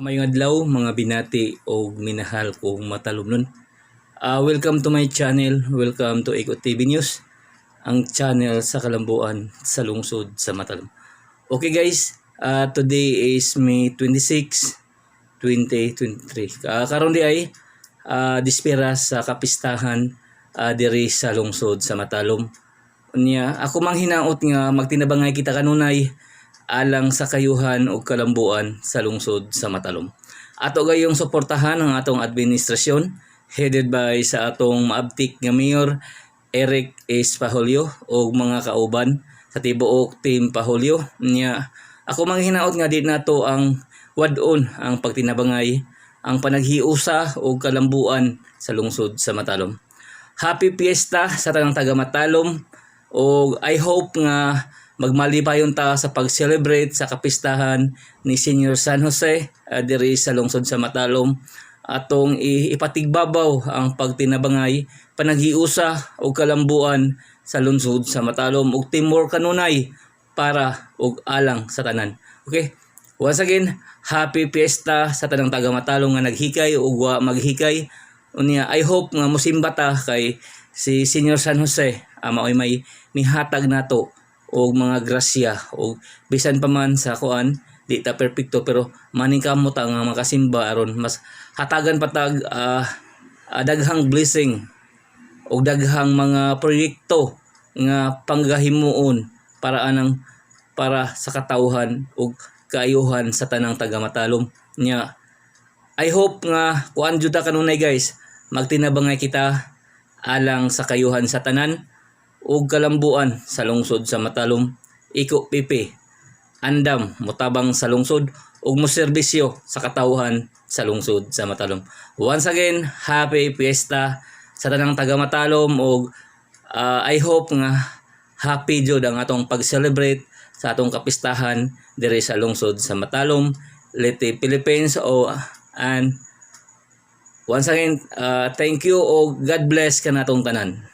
Mayong adlaw mga binati o minahal kong matalumnon. Welcome to my channel. Welcome to Ikot TV News, ang channel sa kalambuan sa lungsod sa Matalom. Okay guys, today is May 26, 2023. Karon di ay dispera sa kapistahan diri sa lungsod sa Matalom. Unya ako mang hinaot nga magtinabangay kita kanunay alang sa kayuhan o kalambuan sa lungsod sa Matalom. Ato gayong suportahan ang atong administrasyon headed by sa atong maabtik nga Mayor Eric S. Pahulio o mga kauban sa tibuok team Pahulio. Nya ako mang hinaot nga di nato ang wadon ang pagtinabangay ang panaghiusa o kalambuan sa lungsod sa Matalom. Happy Fiesta sa tanang taga Matalom o I hope nga magmalipayon ta sa pag-celebrate sa kapistahan ni Senior San Jose diri sa lungsod sa Matalom. Atong ipatigbabaw ang pagtinabangay, panaghiusa o kalambuan sa lungsod sa Matalom ug teamwork kanunay para og alang sa tanan. Okay? Once again, happy fiesta sa tanang taga Matalom nga naghikay ug wa maghikay. Unya I hope nga mosimba ta kay si Senior San Jose maoy may mihatag nato o mga grasya o bisan pa man sa kuan di ta perpekto pero maningkamot ang makasimba aron mas hatagan patag daghang blessing o daghang mga proyekto nga panggahimuon para sa katawhan o kaayuhan sa tanang taga Matalom. Nya I hope nga kuan jud ta kanunay guys, magtinabangay kita alang sa kayuhan sa tanan ug kalambuan sa lungsod sa Matalom. Iko pipi andam motabang sa lungsod ug moserbisyo sa katawhan sa lungsod sa Matalom. Once again, happy fiesta sa tanang taga Matalom ug I hope nga happy jud ang atong pag-celebrate sa atong kapistahan diri sa lungsod sa Matalom, Leyte, Philippines. And once again, thank you o God bless kanatong tanan.